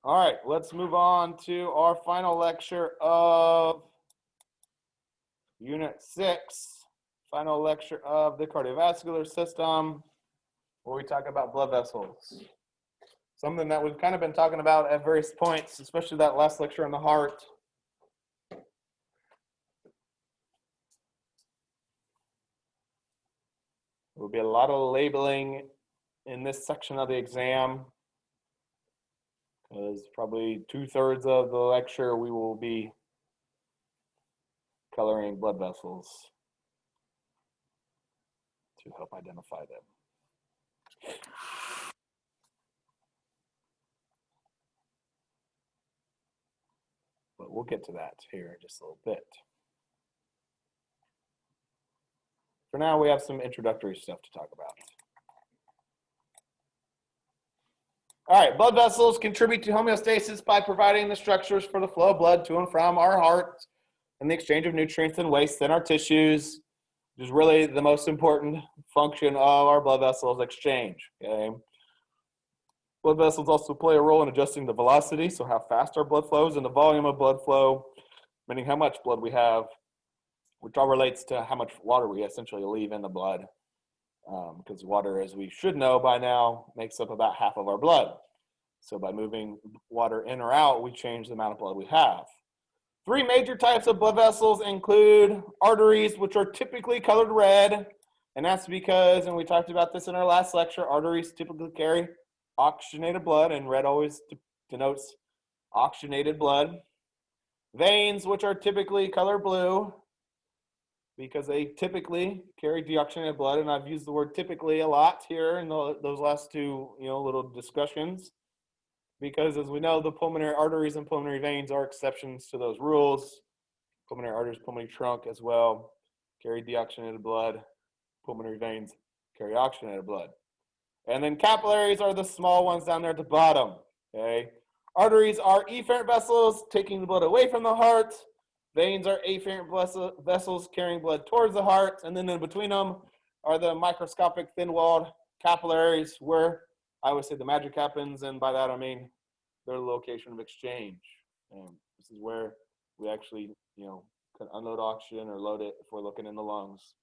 All right, let's move on to our final lecture of Unit 6, final lecture of the cardiovascular system, where we talk about blood vessels. Something that we've kind of been talking about at various points, especially that last lecture on the heart. There will be a lot of labeling in this section of the exam, because probably 2/3 of the lecture we will be coloring blood vessels to help identify them. But we'll get to that here in just a little bit. For now, we have some introductory stuff to talk about. All right, blood vessels contribute to homeostasis by providing the structures for the flow of blood to and from our heart and the exchange of nutrients and waste in our tissues, which is really the most important function of our blood vessels exchange. Okay? Blood vessels also play a role in adjusting the velocity, so how fast our blood flows, and the volume of blood flow, meaning how much blood we have, which all relates to how much water we essentially leave in the blood, because water, as we should know by now, makes up about half of our blood. So by moving water in or out, we change the amount of blood we have. 3 major types of blood vessels include arteries, which are typically colored red, and that's because, and we talked about this in our last lecture, arteries typically carry oxygenated blood, and red always denotes oxygenated blood. Veins, which are typically colored blue, because they typically carry deoxygenated blood, and I've used the word typically a lot here in those last two little discussions, because as we know, the pulmonary arteries and pulmonary veins are exceptions to those rules. Pulmonary arteries, pulmonary trunk as well carry deoxygenated blood. Pulmonary veins carry oxygenated blood. And then capillaries are the small ones down there at the bottom. Okay. Arteries are efferent vessels taking the blood away from the heart. Veins are afferent vessels carrying blood towards the heart. And then in between them are the microscopic thin-walled capillaries, where I would say the magic happens, and by that I mean they're the location of exchange. And this is where we actually, can unload oxygen or load it if we're looking in the lungs,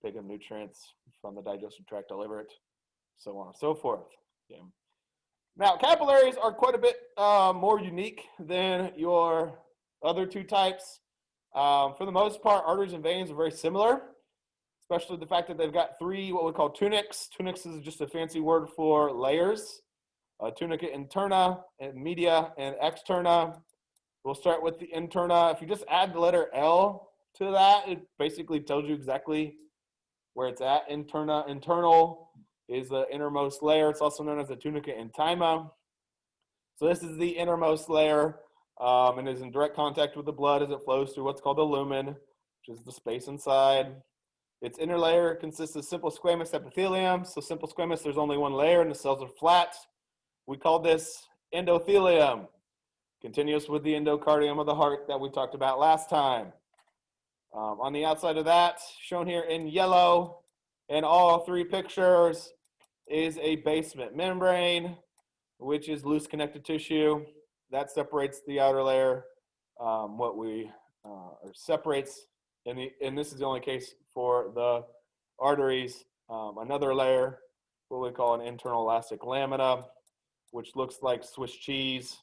pick up nutrients from the digestive tract, deliver it, so on and so forth. Okay. Now, capillaries are quite a bit more unique than your other 2 types. For the most part, arteries and veins are very similar, especially the fact that they've got 3 what we call tunics. Tunics is just a fancy word for layers. Tunica interna, and media, and externa. We'll start with the interna. If you just add the letter L to that, it basically tells you exactly where it's at. Interna, internal is the innermost layer. It's also known as the tunica intima. So this is the innermost layer, and is in direct contact with the blood as it flows through what's called the lumen, which is the space inside. Its inner layer consists of simple squamous epithelium. So simple squamous, there's only one layer, and the cells are flat. We call this endothelium, continuous with the endocardium of the heart that we talked about last time. On the outside of that, shown here in yellow in all 3 pictures, is a basement membrane, which is loose connective tissue that separates the outer layer, or separates, and this is the only case for the arteries, another layer, what we call an internal elastic lamina, which looks like Swiss cheese,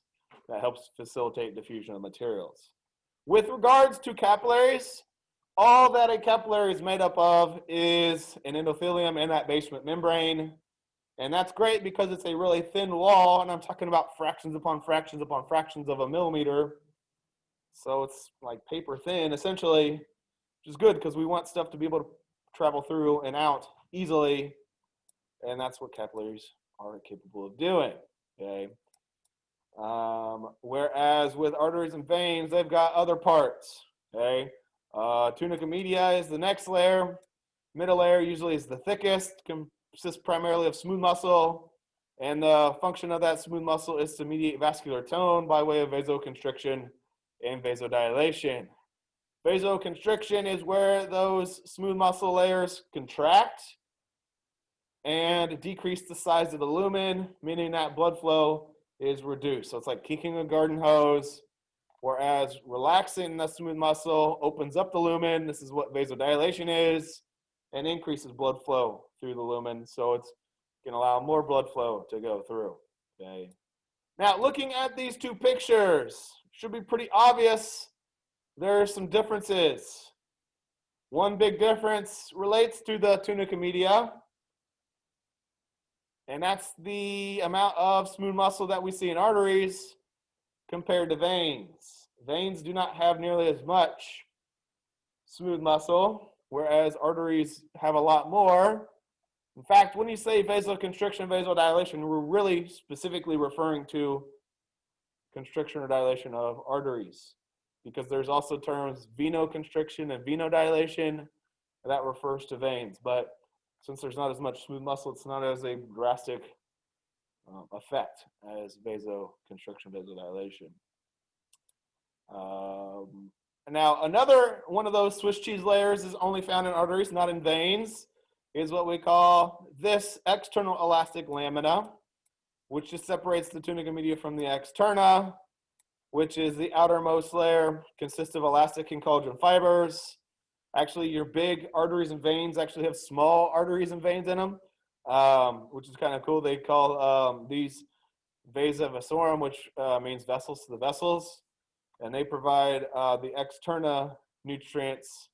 that helps facilitate diffusion of materials. With regards to capillaries, all that a capillary is made up of is an endothelium and that basement membrane. And that's great because it's a really thin wall, and I'm talking about fractions upon fractions upon fractions of a millimeter. So it's like paper thin, essentially, which is good because we want stuff to be able to travel through and out easily. And that's what capillaries are capable of doing. Okay. Whereas with arteries and veins, they've got other parts. Okay. Tunica media is the next layer. Middle layer usually is the thickest, consists primarily of smooth muscle, and the function of that smooth muscle is to mediate vascular tone by way of vasoconstriction and vasodilation. Vasoconstriction is where those smooth muscle layers contract and decrease the size of the lumen, meaning that blood flow is reduced. So it's like kicking a garden hose, whereas relaxing the smooth muscle opens up the lumen. This is what vasodilation is, and increases blood flow through the lumen. So it's going to allow more blood flow to go through. Okay. Now, looking at these two pictures, should be pretty obvious. There are some differences. One big difference relates to the tunica media, and that's the amount of smooth muscle that we see in arteries compared to veins. Veins do not have nearly as much smooth muscle, whereas arteries have a lot more. In fact, when you say vasoconstriction, vasodilation, we're really specifically referring to constriction or dilation of arteries, because there's also terms venoconstriction and venodilation that refers to veins. But since there's not as much smooth muscle, it's not as a drastic effect as vasoconstriction, vasodilation. Now, another one of those Swiss cheese layers is only found in arteries, not in veins, is what we call this external elastic lamina, which just separates the tunica media from the externa, which is the outermost layer, consists of elastic and collagen fibers. Actually, your big arteries and veins actually have small arteries and veins in them, which is kind of cool. They call these vasa vasorum, which means vessels to the vessels, and they provide the externa nutrients,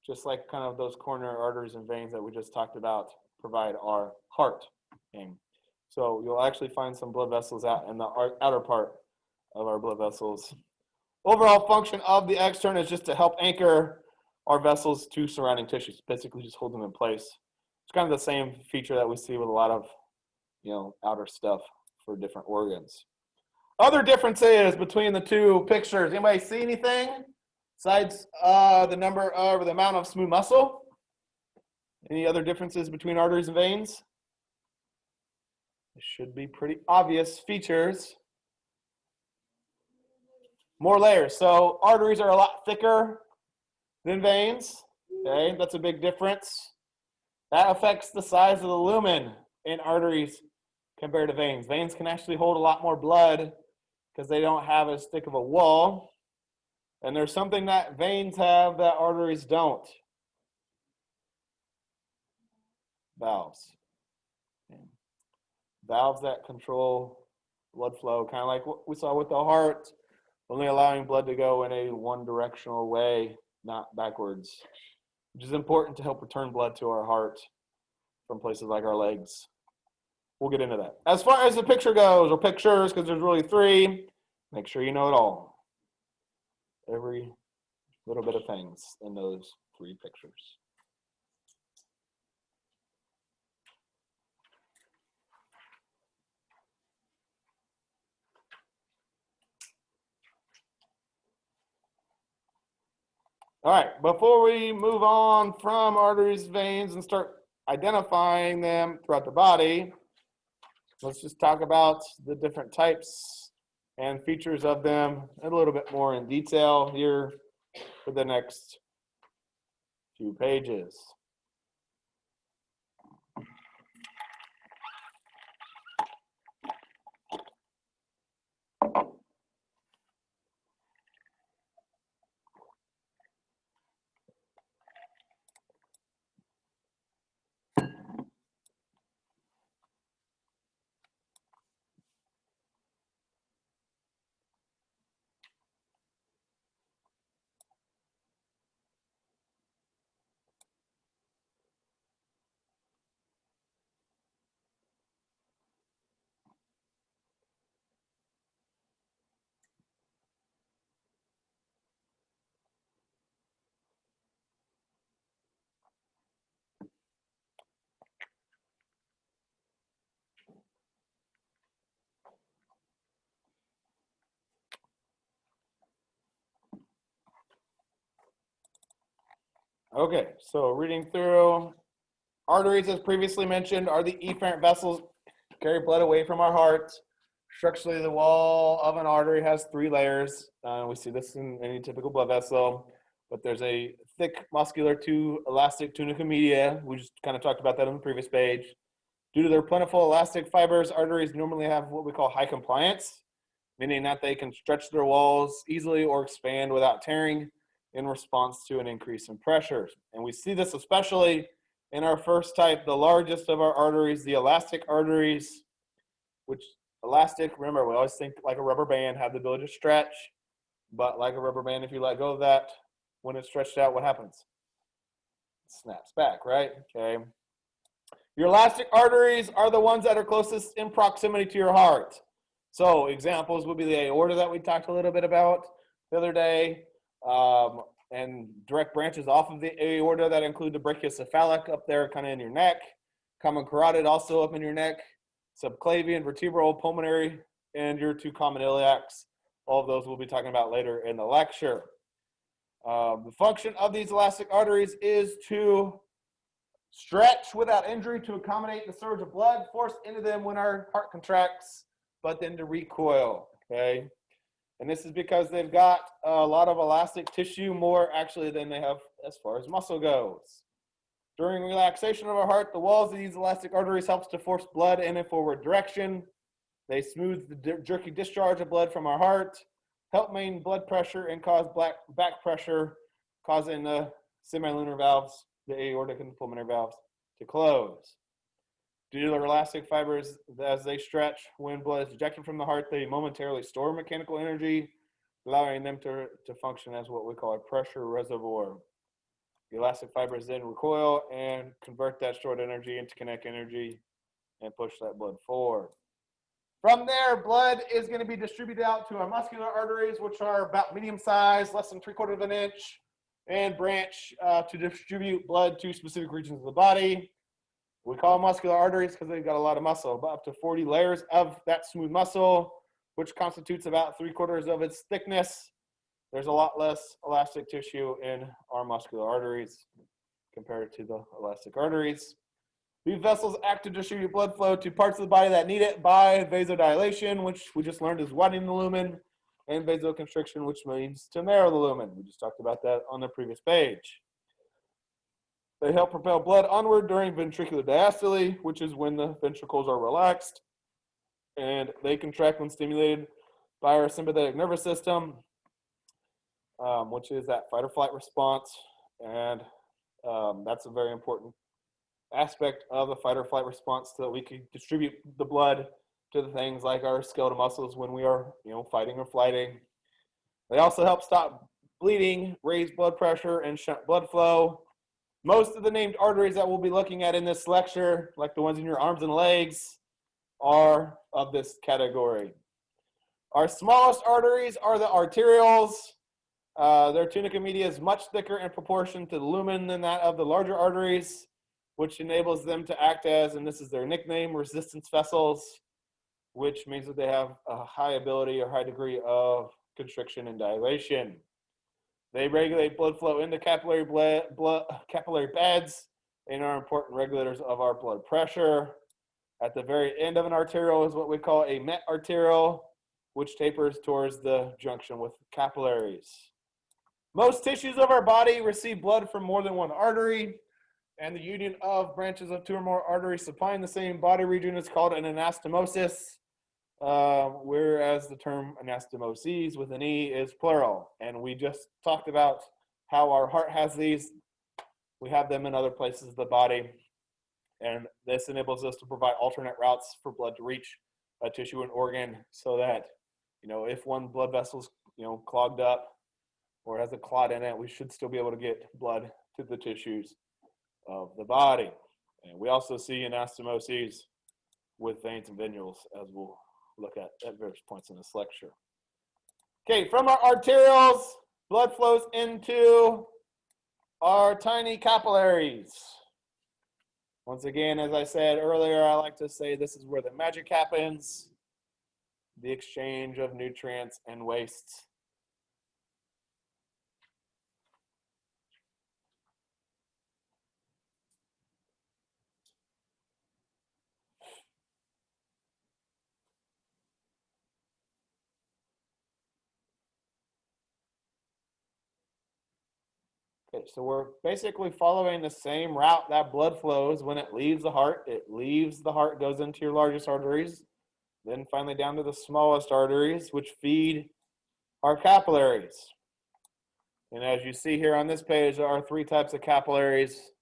just like kind of those coronary arteries and veins that we just talked about provide our heart. Okay. So you'll actually find some blood vessels out in the outer part of our blood vessels. Overall function of the externa is just to help anchor our vessels to surrounding tissues, basically just hold them in place. It's kind of the same feature that we see with a lot of, outer stuff for different organs. Other differences between the two pictures. Anybody see anything besides the number or the amount of smooth muscle? Any other differences between arteries and veins? It should be pretty obvious features. More layers. So arteries are a lot thicker than veins. Okay, that's a big difference. That affects the size of the lumen in arteries compared to veins. Veins can actually hold a lot more blood because they don't have as thick of a wall. And there's something that veins have that arteries don't. Valves. Okay. Valves that control blood flow, kind of like what we saw with the heart, only allowing blood to go in a one-directional way, not backwards, which is important to help return blood to our heart from places like our legs. We'll get into that. As far as the picture goes, or pictures, because there's really three, make sure you know it all. Every little bit of things in those three pictures. All right, before we move on from arteries, veins, and start identifying them throughout the body, let's just talk about the different types and features of them a little bit more in detail here for the next few pages. Okay, so reading through, arteries, as previously mentioned, are the efferent vessels carry blood away from our heart. Structurally, the wall of an artery has three layers. We see this in any typical blood vessel, but there's a thick muscular to elastic tunica media. We just kind of talked about that on the previous page. Due to their plentiful elastic fibers, arteries normally have what we call high compliance, meaning that they can stretch their walls easily or expand without tearing in response to an increase in pressure. And we see this especially in our first type, the largest of our arteries, the elastic arteries, which elastic, remember, we always think like a rubber band, have the ability to stretch, but like a rubber band, if you let go of that, when it's stretched out, what happens? It snaps back, right? Okay. Your elastic arteries are the ones that are closest in proximity to your heart. So examples would be the aorta that we talked a little bit about the other day, and direct branches off of the aorta that include the brachiocephalic up there kind of in your neck, common carotid also up in your neck, subclavian, vertebral, pulmonary, and your two common iliacs. All of those we'll be talking about later in the lecture. The function of these elastic arteries is to stretch without injury to accommodate the surge of blood forced into them when our heart contracts, but then to recoil, okay? And this is because they've got a lot of elastic tissue, more actually than they have as far as muscle goes. During relaxation of our heart, the walls of these elastic arteries helps to force blood in a forward direction. They smooth the jerky discharge of blood from our heart, help maintain blood pressure, and cause back pressure, causing the semilunar valves, the aortic and the pulmonary valves, to close. Due to their elastic fibers, as they stretch, when blood is ejected from the heart, they momentarily store mechanical energy, allowing them to function as what we call a pressure reservoir. The elastic fibers then recoil and convert that stored energy into kinetic energy and push that blood forward. From there, blood is going to be distributed out to our muscular arteries, which are about medium size, less than 3/4 of an inch, and branch to distribute blood to specific regions of the body. We call them muscular arteries because they've got a lot of muscle, about up to 40 layers of that smooth muscle, which constitutes about 3/4 of its thickness. There's a lot less elastic tissue in our muscular arteries compared to the elastic arteries. These vessels act to distribute blood flow to parts of the body that need it by vasodilation, which we just learned is widening the lumen, and vasoconstriction, which means to narrow the lumen. We just talked about that on the previous page. They help propel blood onward during ventricular diastole, which is when the ventricles are relaxed, and they contract when stimulated by our sympathetic nervous system, which is that fight or flight response, and that's a very important aspect of the fight or flight response so that we can distribute the blood to the things like our skeletal muscles when we are, fighting or flighting. They also help stop bleeding, raise blood pressure, and shunt blood flow. Most of the named arteries that we'll be looking at in this lecture, like the ones in your arms and legs, are of this category. Our smallest arteries are the arterioles. Their tunica media is much thicker in proportion to the lumen than that of the larger arteries, which enables them to act as, and this is their nickname, resistance vessels, which means that they have a high ability or high degree of constriction and dilation. They regulate blood flow into capillary beds and are important regulators of our blood pressure. At the very end of an arteriole is what we call a metarteriole, which tapers towards the junction with capillaries. Most tissues of our body receive blood from more than one artery, and the union of branches of two or more arteries supplying the same body region is called an anastomosis, whereas the term anastomoses with an E is plural. And we just talked about how our heart has these. We have them in other places of the body, and this enables us to provide alternate routes for blood to reach a tissue and organ so that, if one blood vessel's, clogged up or has a clot in it, we should still be able to get blood to the tissues of the body. And we also see anastomoses with veins and venules, as we'll look at various points in this lecture. Okay, from our arterioles, blood flows into our tiny capillaries. Once again, as I said earlier, I like to say this is where the magic happens, the exchange of nutrients and wastes. Okay, so we're basically following the same route that blood flows when it leaves the heart. It leaves the heart, goes into your largest arteries, then finally down to the smallest arteries, which feed our capillaries. And as you see here on this page, there are 3 types of capillaries.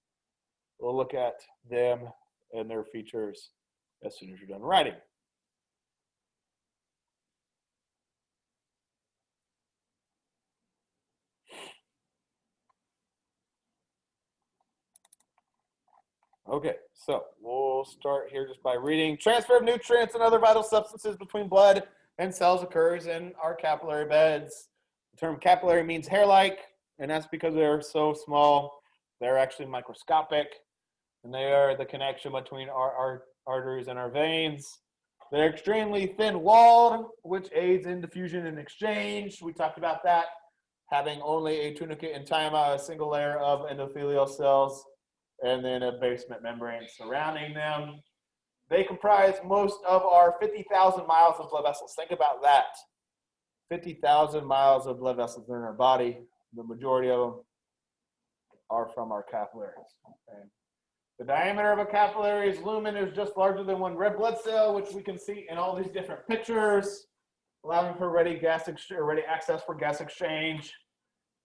We'll look at them and their features as soon as you're done writing. Okay, so we'll start here just by reading. Transfer of nutrients and other vital substances between blood and cells occurs in our capillary beds. The term capillary means hair-like, and that's because they're so small. They're actually microscopic, and they are the connection between our arteries and our veins. They're extremely thin-walled, which aids in diffusion and exchange. We talked about that, having only a tunicate intima, a single layer of endothelial cells, and then a basement membrane surrounding them. They comprise most of our 50,000 miles of blood vessels. Think about that. 50,000 miles of blood vessels in our body. The majority of them are from our capillaries. Okay. The diameter of a capillary lumen is just larger than 1 red blood cell, which we can see in all these different pictures, allowing for ready access for gas exchange.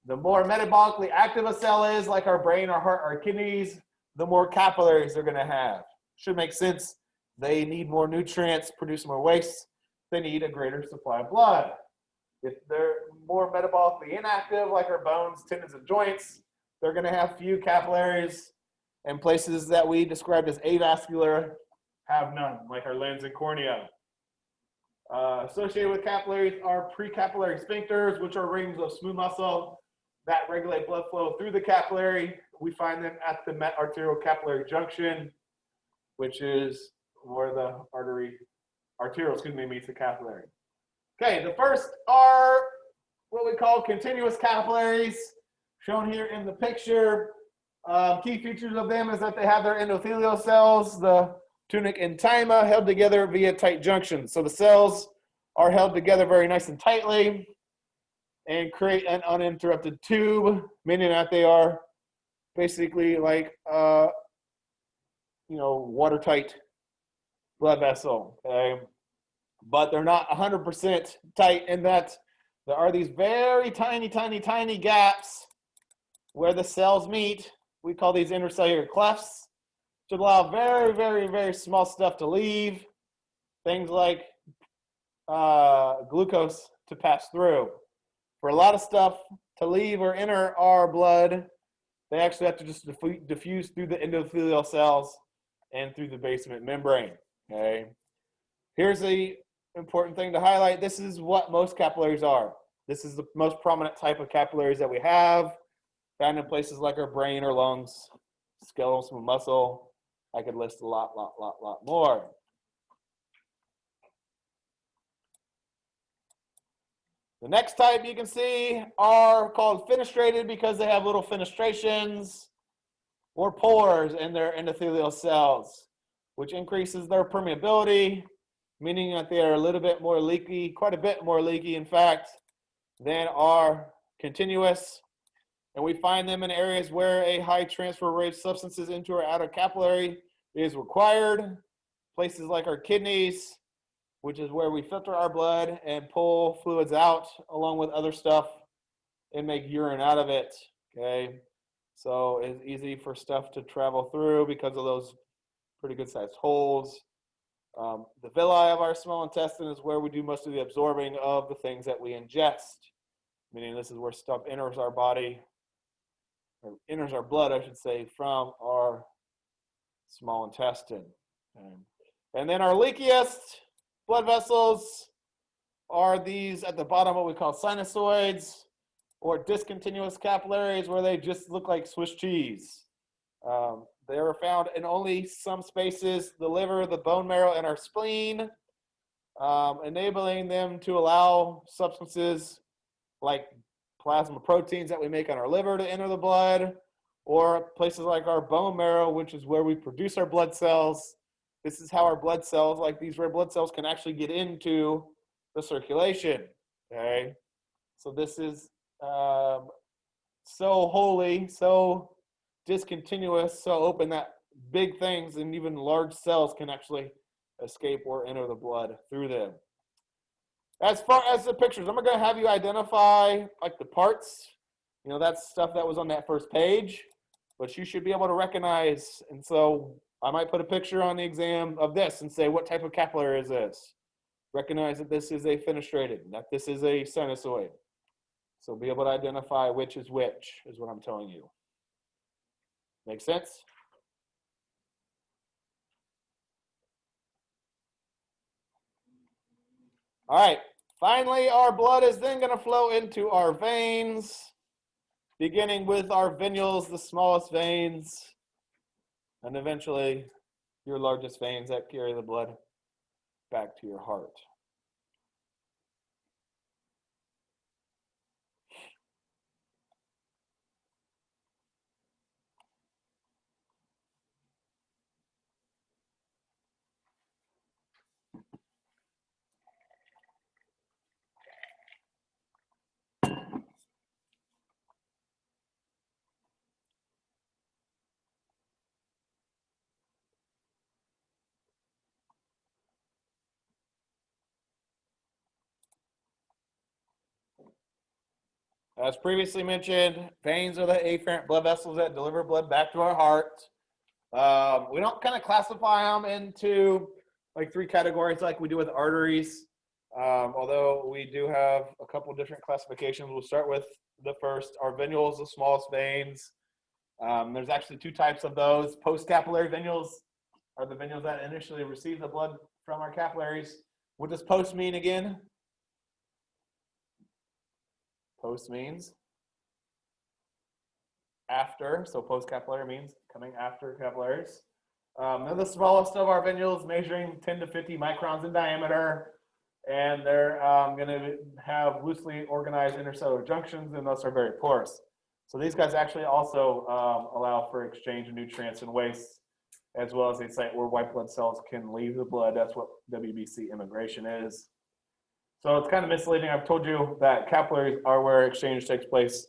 The more metabolically active a cell is, like our brain, our heart, our kidneys, the more capillaries they're going to have. Should make sense. They need more nutrients, produce more waste. They need a greater supply of blood. If they're more metabolically inactive, like our bones, tendons, and joints, they're going to have few capillaries, and places that we described as avascular have none, like our lens and cornea. Associated with capillaries are precapillary sphincters, which are rings of smooth muscle that regulate blood flow through the capillary. We find them at the arterial capillary junction, which is where the arterial meets the capillary. Okay, the first are what we call continuous capillaries, shown here in the picture. Key features of them is that they have their endothelial cells, the tunicate intima, held together via tight junctions. So the cells are held together very nice and tightly and create an uninterrupted tube, meaning that they are basically like watertight blood vessel. Okay? But they're not 100% tight in that there are these very tiny, tiny, tiny gaps where the cells meet. We call these intercellular clefts, to allow very, very, very small stuff to leave. Things like glucose to pass through. For a lot of stuff to leave or enter our blood, they actually have to just diffuse through the endothelial cells and through the basement membrane. Okay. Here's the important thing to highlight. This is what most capillaries are. This is the most prominent type of capillaries that we have, found in places like our brain or lungs, skeletal smooth muscle. I could list a lot more. The next type you can see are called fenestrated because they have little fenestrations or pores in their endothelial cells, which increases their permeability, meaning that they are a little bit more leaky, quite a bit more leaky, in fact, than our continuous. And we find them in areas where a high transfer rate of substances into or out of capillary is required. Places like our kidneys, which is where we filter our blood and pull fluids out along with other stuff and make urine out of it. Okay, so it's easy for stuff to travel through because of those pretty good sized holes. The villi of our small intestine is where we do most of the absorbing of the things that we ingest, meaning this is where stuff enters our body, or enters our blood, I should say, from our small intestine. Okay. And then our leakiest blood vessels are these at the bottom, what we call sinusoids, or discontinuous capillaries, where they just look like Swiss cheese. They are found in only some spaces, the liver, the bone marrow, and our spleen, enabling them to allow substances like plasma proteins that we make on our liver to enter the blood, or places like our bone marrow, which is where we produce our blood cells. This is how our blood cells, like these red blood cells, can actually get into the circulation. Okay, so this is so holy, so discontinuous, so open that big things and even large cells can actually escape or enter the blood through them. As far as the pictures, I'm going to have you identify like the parts. You know, that's stuff that was on that first page, but you should be able to recognize. And so I might put a picture on the exam of this and say, what type of capillary is this? Recognize that this is a fenestrated, that this is a sinusoid. So be able to identify which is what I'm telling you. Make sense? All right, finally, our blood is then going to flow into our veins, beginning with our venules, the smallest veins, and eventually your largest veins that carry the blood back to your heart. As previously mentioned, veins are the afferent blood vessels that deliver blood back to our heart. We don't kind of classify them into like 3 categories like we do with arteries, although we do have a couple different classifications. We'll start with the first. Our venules, the smallest veins. There's actually 2 types of those. Postcapillary venules are the venules that initially receive the blood from our capillaries. What does post mean again? Post means after, so postcapillary means coming after capillaries. They're the smallest of our venules, measuring 10 to 50 microns in diameter, and they're going to have loosely organized intercellular junctions, and thus are very porous. So these guys actually also allow for exchange of nutrients and waste, as well as a site where white blood cells can leave the blood. That's what WBC immigration is. So it's kind of misleading. I've told you that capillaries are where exchange takes place,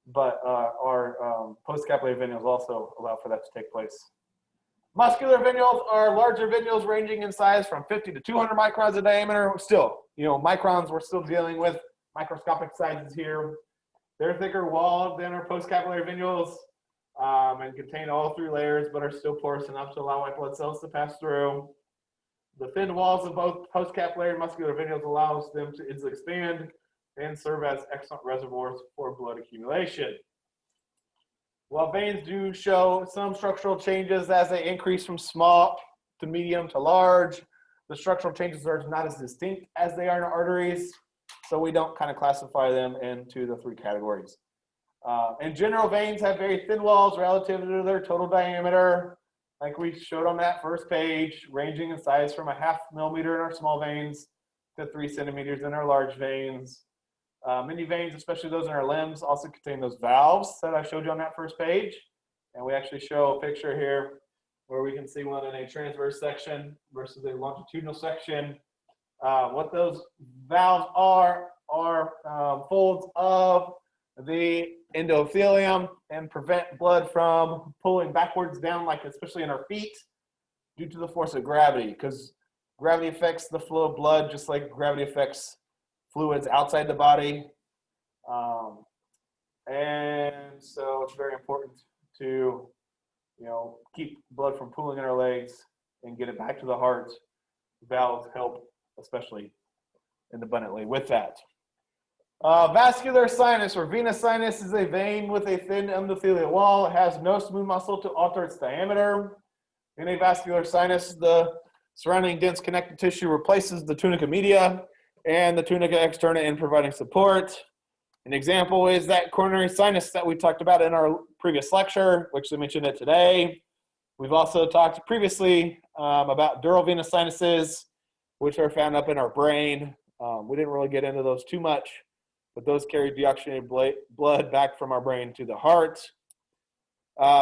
but our postcapillary venules also allow for that to take place. Muscular venules are larger venules ranging in size from 50 to 200 microns in diameter. Still, you know, microns, we're still dealing with microscopic sizes here. They're thicker walled than our postcapillary venules and contain all 3 layers, but are still porous enough to allow white blood cells to pass through. The thin walls of both postcapillary and muscular venules allows them to expand and serve as excellent reservoirs for blood accumulation. While veins do show some structural changes as they increase from small to medium to large, the structural changes are not as distinct as they are in arteries, so we don't kind of classify them into the 3 categories. In general, veins have very thin walls relative to their total diameter, like we showed on that first page, ranging in size from 0.5 millimeter in our small veins to 3 centimeters in our large veins. Many veins, especially those in our limbs, also contain those valves that I showed you on that first page. And we actually show a picture here where we can see one in a transverse section versus a longitudinal section. What those valves are folds of the endothelium and prevent blood from pulling backwards down, like especially in our feet, due to the force of gravity, because gravity affects the flow of blood just like gravity affects fluids outside the body. And so it's very important to, you know, keep blood from pooling in our legs and get it back to the heart. Valves help especially and abundantly with that. Vascular sinus or venous sinus is a vein with a thin endothelial wall. It has no smooth muscle to alter its diameter. In a vascular sinus, the surrounding dense connective tissue replaces the tunica media and the tunica externa in providing support. An example is that coronary sinus that we talked about in our previous lecture, which we mentioned it today. We've also talked previously about dural venous sinuses, which are found up in our brain. We didn't really get into those too much, but those carry deoxygenated blood back from our brain to the heart.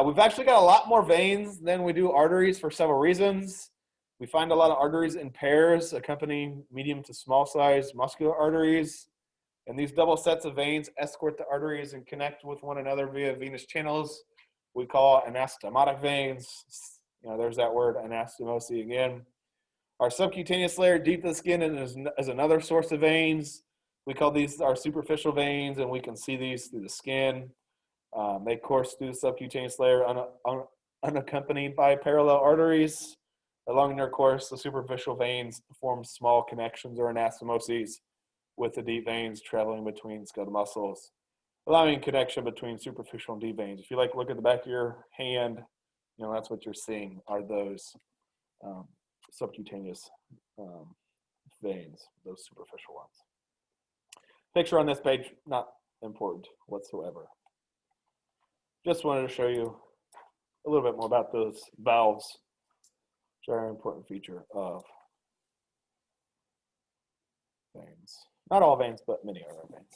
We've actually got a lot more veins than we do arteries for several reasons. We find a lot of arteries in pairs accompanying medium to small size muscular arteries. And these double sets of veins escort the arteries and connect with one another via venous channels we call anastomotic veins. There's that word, anastomosis again. Our subcutaneous layer deep to the skin is another source of veins. We call these our superficial veins, and we can see these through the skin. They course through the subcutaneous layer unaccompanied by parallel arteries. Along their course, the superficial veins form small connections or anastomoses with the deep veins traveling between skeletal muscles, allowing connection between superficial and deep veins. If you look at the back of your hand, that's what you're seeing are those subcutaneous veins, those superficial ones. Picture on this page, not important whatsoever. Just wanted to show you a little bit more about those valves, which are an important feature of veins. Not all veins, but many of our veins.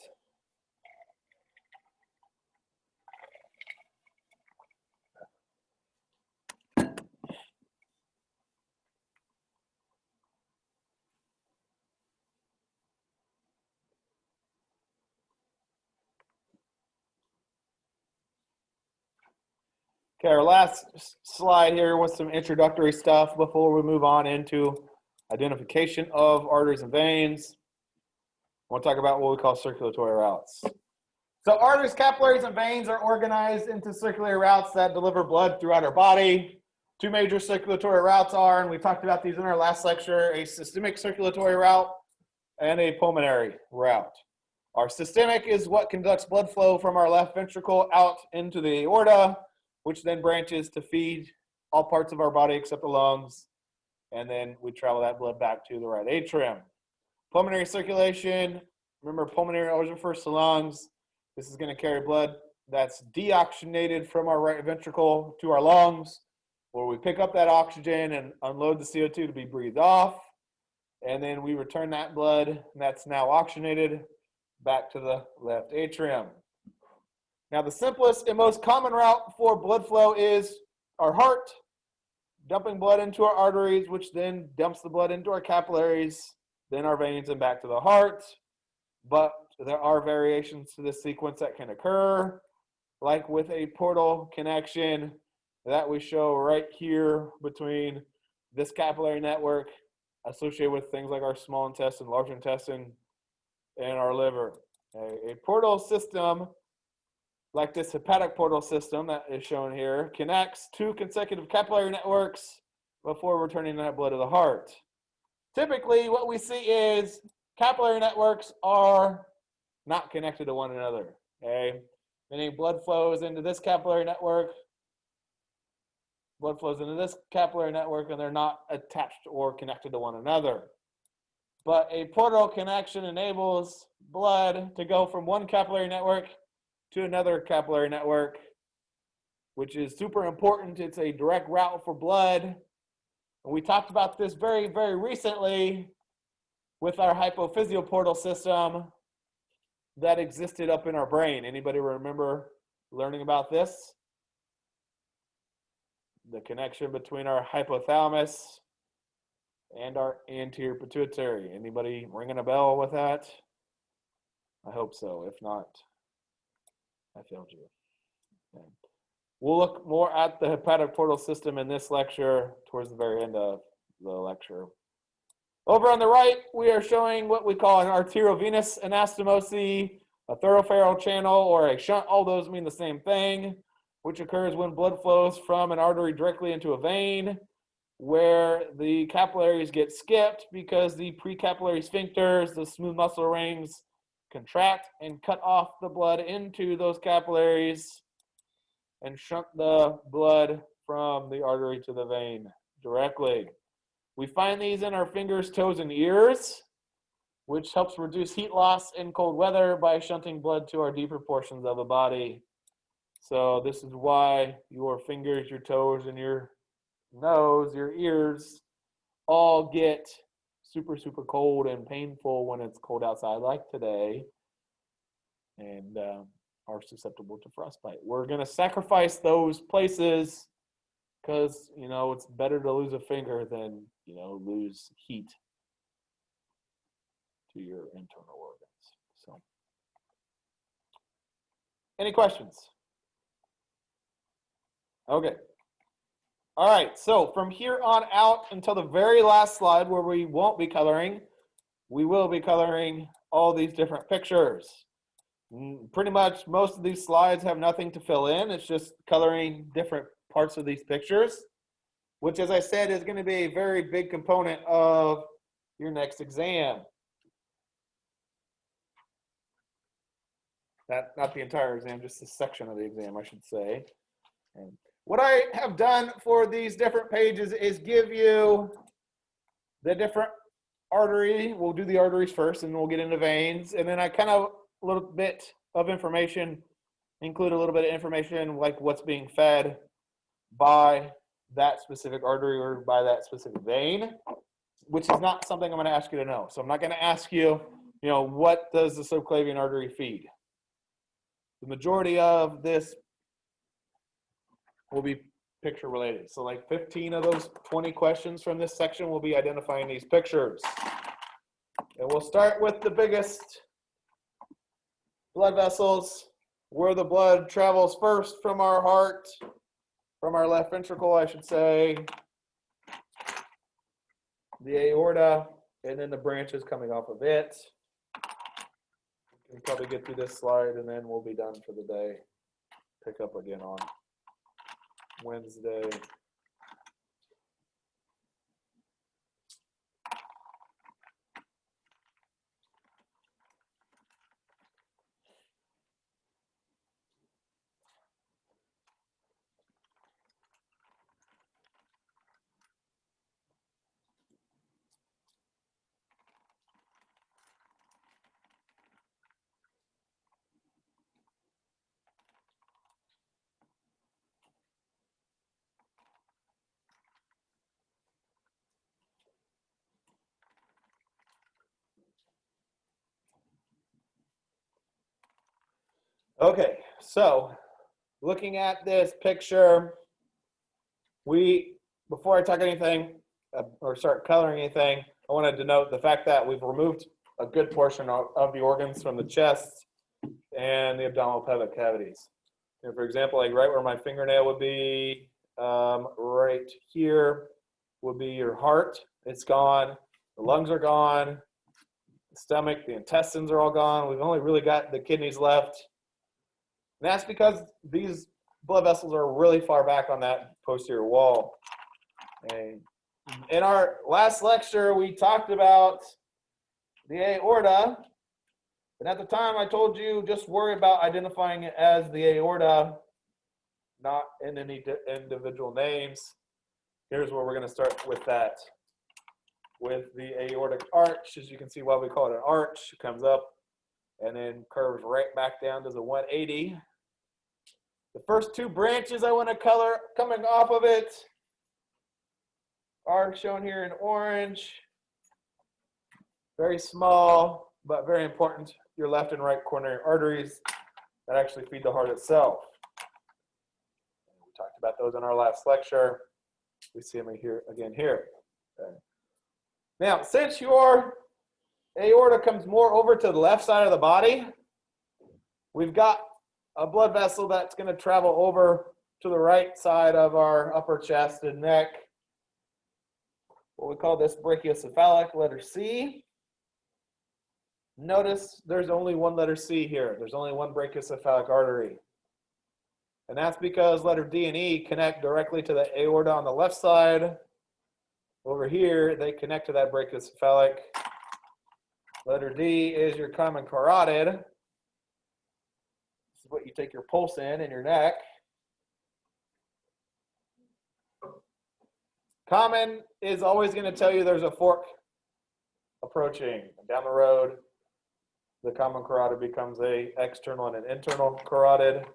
Okay, our last slide here with some introductory stuff before we move on into identification of arteries and veins. I want to talk about what we call circulatory routes. So arteries, capillaries, and veins are organized into circulatory routes that deliver blood throughout our body. Two major circulatory routes are, and we talked about these in our last lecture, a systemic circulatory route and a pulmonary route. Our systemic is what conducts blood flow from our left ventricle out into the aorta, which then branches to feed all parts of our body except the lungs, and then we travel that blood back to the right atrium. Pulmonary circulation, remember pulmonary always refers to lungs. This is going to carry blood that's deoxygenated from our right ventricle to our lungs, where we pick up that oxygen and unload the CO2 to be breathed off, and then we return that blood that's now oxygenated back to the left atrium. Now, the simplest and most common route for blood flow is our heart, dumping blood into our arteries, which then dumps the blood into our capillaries, then our veins, and back to the heart. But there are variations to this sequence that can occur, like with a portal connection that we show right here between this capillary network associated with things like our small intestine, large intestine, and our liver. A portal system like this hepatic portal system that is shown here connects two consecutive capillary networks before returning that blood to the heart. Typically, what we see is capillary networks are not connected to one another, okay? Meaning blood flows into this capillary network, and they're not attached or connected to one another. But a portal connection enables blood to go from one capillary network to another capillary network, which is super important. It's a direct route for blood. And we talked about this very, very recently with our hypophyseal portal system that existed up in our brain. Anybody remember learning about this? The connection between our hypothalamus and our anterior pituitary. Anybody ringing a bell with that? I hope so. If not, I failed you. Okay. We'll look more at the hepatic portal system in this lecture towards the very end of the lecture. Over on the right, we are showing what we call an arteriovenous anastomosis, a thoroughfare channel, or a shunt. All those mean the same thing, which occurs when blood flows from an artery directly into a vein, where the capillaries get skipped because the precapillary sphincters, the smooth muscle rings, contract and cut off the blood into those capillaries and shunt the blood from the artery to the vein directly. We find these in our fingers, toes, and ears, which helps reduce heat loss in cold weather by shunting blood to our deeper portions of the body. So this is why your fingers, your toes, and your nose, your ears all get super, super cold and painful when it's cold outside like today, and are susceptible to frostbite. We're going to sacrifice those places because, it's better to lose a finger than, lose heat to your internal organs. So Any questions? Okay. All right, so from here on out until the very last slide where we won't be coloring, we will be coloring all these different pictures. Pretty much most of these slides have nothing to fill in. It's just coloring different parts of these pictures, which, as I said, is going to be a very big component of your next exam. Not the entire exam, just a section of the exam, I should say. And what I have done for these different pages is give you the different artery. We'll do the arteries first, and we'll get into veins. And then I kind of a little bit of information, include a little bit of information like what's being fed by that specific artery or by that specific vein, which is not something I'm going to ask you to know. So I'm not going to ask you, what does the subclavian artery feed? The majority of this will be picture related. So like 15 of those 20 questions from this section will be identifying these pictures. And we'll start with the biggest blood vessels, where the blood travels first from our heart, from our left ventricle, I should say, the aorta, and then the branches coming off of it. We'll probably get through this slide and then we'll be done for the day. Pick up again on Wednesday. Okay, so looking at this picture, before I talk anything or start coloring anything, I want to denote the fact that we've removed a good portion of the organs from the chest and the abdominal pelvic cavities. For example, like right where my fingernail would be, right here would be your heart. It's gone. The lungs are gone. The stomach, the intestines are all gone. We've only really got the kidneys left. And that's because these blood vessels are really far back on that posterior wall. And in our last lecture, we talked about the aorta. And at the time, I told you just worry about identifying it as the aorta, not in any individual names. Here's where we're going to start with that. With the aortic arch, as you can see why we call it an arch, it comes up and then curves right back down to the 180. The first two branches I want to color coming off of it are shown here in orange. Very small, but very important. Your left and right coronary arteries that actually feed the heart itself. We talked about those in our last lecture. We see them here again here. Okay. Now, since your aorta comes more over to the left side of the body, we've got a blood vessel that's going to travel over to the right side of our upper chest and neck. What we call this brachiocephalic, letter C. Notice there's only one letter C here. There's only one brachiocephalic artery. And that's because letter D and E connect directly to the aorta on the left side. Over here, they connect to that brachiocephalic. Letter D is your common carotid. This is what you take your pulse in your neck. Common is always going to tell you there's a fork approaching down the road. The common carotid becomes an external and an internal carotid.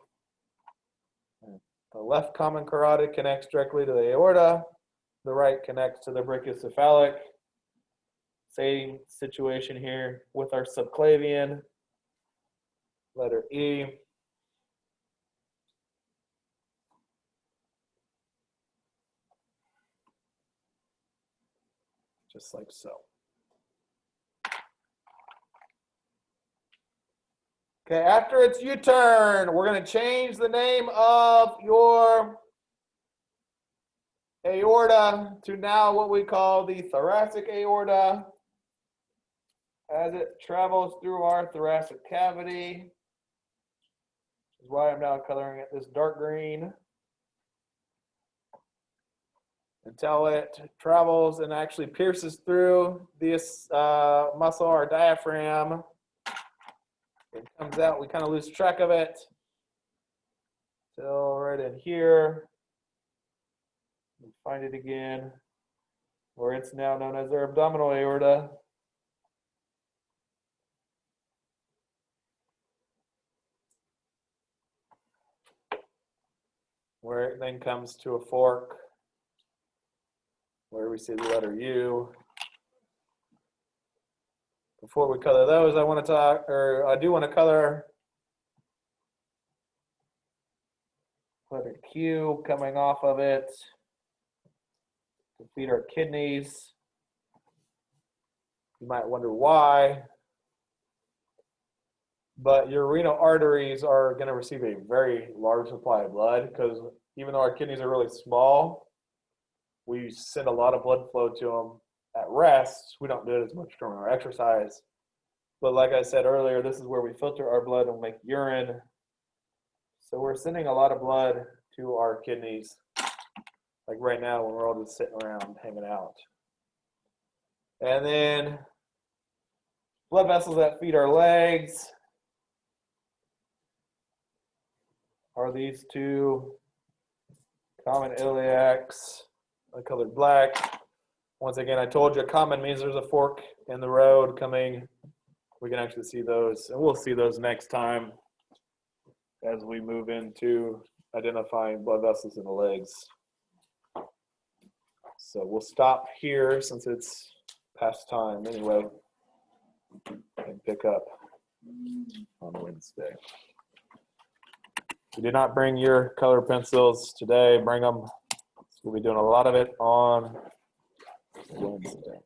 The left common carotid connects directly to the aorta. The right connects to the brachiocephalic. Same situation here with our subclavian, letter E. Just like so. Okay, after it's U-turn, we're going to change the name of your aorta to now what we call the thoracic aorta as it travels through our thoracic cavity. Which is why I'm now coloring it this dark green. Until it travels and actually pierces through this muscle or diaphragm. It comes out, we kind of lose track of it. So right in here, we find it again, where it's now known as our abdominal aorta. Where it then comes to a fork, where we see the letter U. Before we color those, I do want to color letter Q coming off of it to feed our kidneys. You might wonder why, but your renal arteries are going to receive a very large supply of blood because even though our kidneys are really small, we send a lot of blood flow to them at rest. We don't do it as much during our exercise. But like I said earlier, this is where we filter our blood and make urine. So we're sending a lot of blood to our kidneys, like right now when we're all just sitting around hanging out. And then blood vessels that feed our legs are these two common iliacs. I colored black. Once again, I told you common means there's a fork in the road coming. We can actually see those, and we'll see those next time as we move into identifying blood vessels in the legs. So we'll stop here since it's past time anyway, and pick up on Wednesday. If you did not bring your color pencils today, bring them. We'll be doing a lot of it on Wednesday.